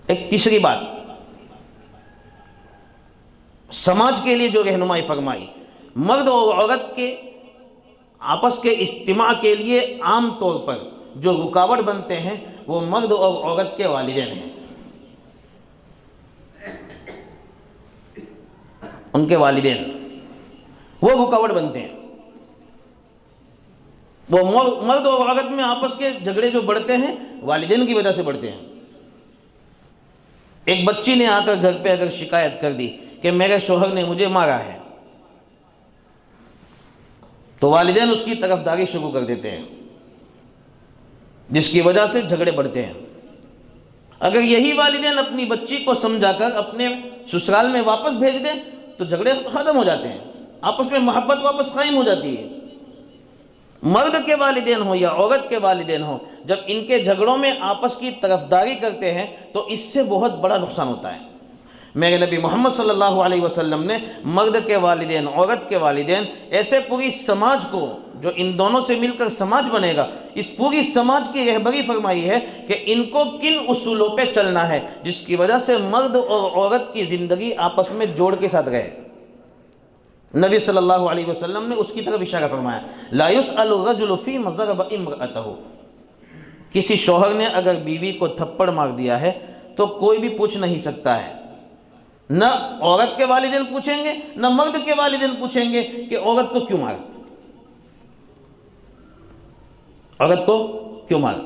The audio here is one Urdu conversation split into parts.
ایک تیسری بات سماج کے لیے جو رہنمائی فرمائی، مرد اور عورت کے آپس کے اجتماع کے لیے عام طور پر جو رکاوٹ بنتے ہیں وہ مرد اور عورت کے والدین ہیں، ان کے والدین وہ رکاوٹ بنتے ہیں۔ وہ مرد اور عورت میں آپس کے جھگڑے جو بڑھتے ہیں والدین کی وجہ سے بڑھتے ہیں۔ ایک بچی نے آ کر گھر پہ اگر شکایت کر دی کہ میرے شوہر نے مجھے مارا ہے، تو والدین اس کی طرفداری شروع کر دیتے ہیں، جس کی وجہ سے جھگڑے بڑھتے ہیں۔ اگر یہی والدین اپنی بچی کو سمجھا کر اپنے سسرال میں واپس بھیج دیں تو جھگڑے ختم ہو جاتے ہیں، آپس میں محبت واپس قائم ہو جاتی ہے۔ مرد کے والدین ہوں یا عورت کے والدین ہوں، جب ان کے جھگڑوں میں آپس کی طرفداری کرتے ہیں تو اس سے بہت بڑا نقصان ہوتا ہے۔ میرے نبی محمد صلی اللہ علیہ وسلم نے مرد کے والدین، عورت کے والدین، ایسے پوری سماج کو جو ان دونوں سے مل کر سماج بنے گا، اس پوری سماج کی رہبری فرمائی ہے کہ ان کو کن اصولوں پہ چلنا ہے جس کی وجہ سے مرد اور عورت کی زندگی آپس میں جوڑ کے ساتھ گئے۔ نبی صلی اللہ علیہ وسلم نے اس کی طرف اشارہ فرمایا، لا يسأل الرجل فيما ضرب امرأته، کسی شوہر نے اگر بیوی کو تھپڑ مار دیا ہے تو کوئی بھی پوچھ نہیں سکتا ہے، نہ عورت کے والدین پوچھیں گے نہ مرد کے والدین پوچھیں گے کہ عورت کو کیوں مارا، عورت کو کیوں مارا۔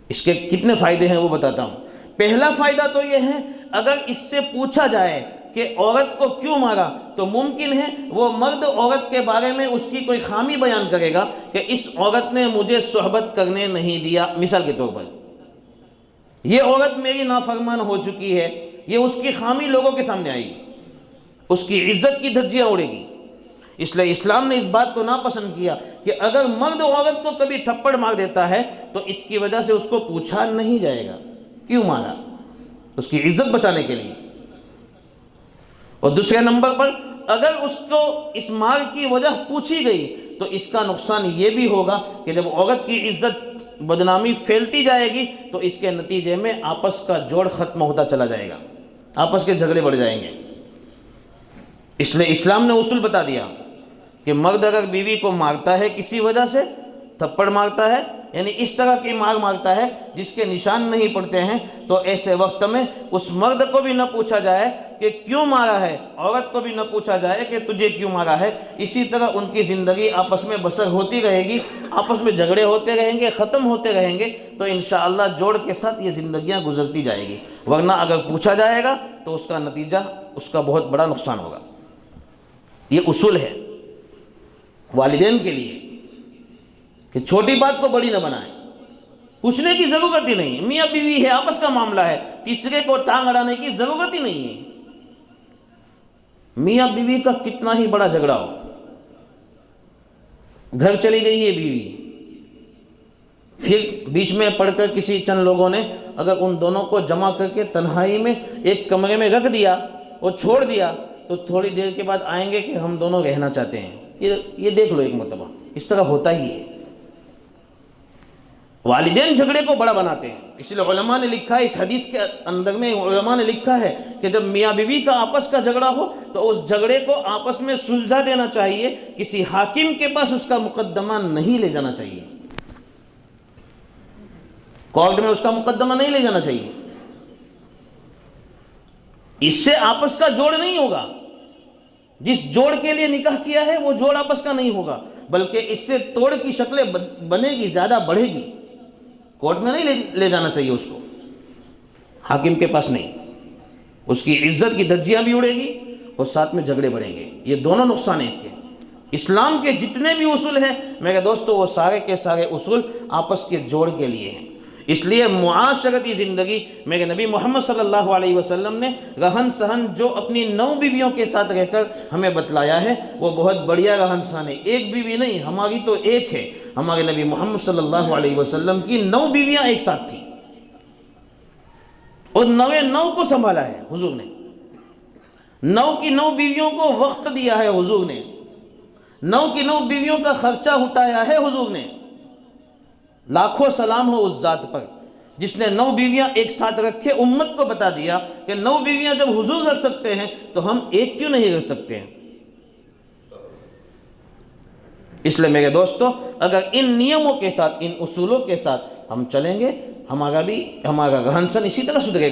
اس کے کتنے فائدے ہیں وہ بتاتا ہوں۔ پہلا فائدہ تو یہ ہے، اگر اس سے پوچھا جائے کہ عورت کو کیوں مارا تو ممکن ہے وہ مرد عورت کے بارے میں اس کی کوئی خامی بیان کرے گا کہ اس عورت نے مجھے صحبت کرنے نہیں دیا، مثال کے طور پر یہ عورت میری نافرمان ہو چکی ہے، یہ اس کی خامی لوگوں کے سامنے آئے گی، اس کی عزت کی دھجیاں اڑے گی۔ اس لیے اسلام نے اس بات کو ناپسند کیا کہ اگر مرد عورت کو کبھی تھپڑ مار دیتا ہے تو اس کی وجہ سے اس کو پوچھا نہیں جائے گا کیوں مارا، اس کی عزت بچانے کے لیے۔ اور دوسرے نمبر پر اگر اس کو اس مار کی وجہ پوچھی گئی تو اس کا نقصان یہ بھی ہوگا کہ جب عورت کی عزت بدنامی پھیلتی جائے گی تو اس کے نتیجے میں آپس کا جوڑ ختم ہوتا چلا جائے گا، آپس کے جھگڑے بڑھ جائیں گے۔ اس لیے اسلام نے اصول بتا دیا کہ مرد اگر بیوی کو مارتا ہے کسی وجہ سے، تھپڑ مارتا ہے یعنی اس طرح کی مار مارتا ہے جس کے نشان نہیں پڑتے ہیں، تو ایسے وقت میں اس مرد کو بھی نہ پوچھا جائے کہ کیوں مارا ہے، عورت کو بھی نہ پوچھا جائے کہ تجھے کیوں مارا ہے۔ اسی طرح ان کی زندگی آپس میں بسر ہوتی رہے گی، آپس میں جھگڑے ہوتے رہیں گے، ختم ہوتے رہیں گے، تو انشاءاللہ جوڑ کے ساتھ یہ زندگیاں گزرتی جائے گی۔ ورنہ اگر پوچھا جائے گا تو اس کا نتیجہ اس کا بہت بڑا نقصان ہوگا۔ یہ اصول ہے والدین کے لیے کہ چھوٹی بات کو بڑی نہ بنائیں، پوچھنے کی ضرورت ہی نہیں، میاں بیوی ہے، آپس کا معاملہ ہے، تیسرے کو ٹانگ اڑانے کی ضرورت ہی نہیں ہے۔ میاں بیوی کا کتنا ہی بڑا جھگڑا ہو، گھر چلی گئی ہے بیوی، پھر بیچ میں پڑھ کر کسی چند لوگوں نے اگر ان دونوں کو جمع کر کے تنہائی میں ایک کمرے میں رکھ دیا اور چھوڑ دیا تو تھوڑی دیر کے بعد آئیں گے کہ ہم دونوں رہنا چاہتے ہیں۔ یہ دیکھ لو ایک مرتبہ، اس طرح ہوتا ہی ہے۔ والدین جھگڑے کو بڑا بناتے ہیں، اس لیے علماء نے لکھا ہے، اس حدیث کے اندر میں علماء نے لکھا ہے کہ جب میاں بیوی کا آپس کا جھگڑا ہو تو اس جھگڑے کو آپس میں سلجھا دینا چاہیے، کسی حاکم کے پاس اس کا مقدمہ نہیں لے جانا چاہیے، کورٹ میں اس کا مقدمہ نہیں لے جانا چاہیے۔ اس سے آپس کا جوڑ نہیں ہوگا، جس جوڑ کے لیے نکاح کیا ہے وہ جوڑ آپس کا نہیں ہوگا، بلکہ اس سے توڑ کی شکلیں بنے گی، زیادہ بڑھے گی۔ کورٹ میں نہیں لے جانا چاہیے اس کو، حاکم کے پاس نہیں، اس کی عزت کی دھجیاں بھی اڑے گی اور ساتھ میں جھگڑے بڑھیں گے۔ یہ دونوں نقصان ہیں اس کے۔ اسلام کے جتنے بھی اصول ہیں میرے دوستو، وہ سارے کے سارے اصول آپس کے جوڑ کے لیے ہیں۔ اس لیے معاشرتی زندگی میرے نبی محمد صلی اللہ علیہ وسلم نے رہن سہن جو اپنی 9 بیویوں کے ساتھ رہ کر ہمیں بتلایا ہے وہ بہت بڑھیا رہن سہن ہے۔ ایک بیوی نہیں، ہماری تو ایک ہے، ہمارے نبی محمد صلی اللہ علیہ وسلم کی 9 بیویاں ایک ساتھ تھیں اور 9 کو سنبھالا ہے حضور نے، 9 کی 9 بیویوں کو وقت دیا ہے حضور نے، 9 کی 9 بیویوں کا خرچہ اٹھایا ہے حضور نے۔ لاکھوں سلام ہو اس ذات پر جس نے 9 بیویاں ایک ساتھ رکھے، امت کو بتا دیا کہ 9 بیویاں جب حضور رکھ سکتے ہیں تو ہم ایک کیوں نہیں رکھ سکتے ہیں؟ اس لیے میرے دوستو، اگر ان نیموں کے ساتھ، ان اصولوں کے ساتھ ہم چلیں گے، ہمارا رہن سہن اسی طرح سدھرے گا۔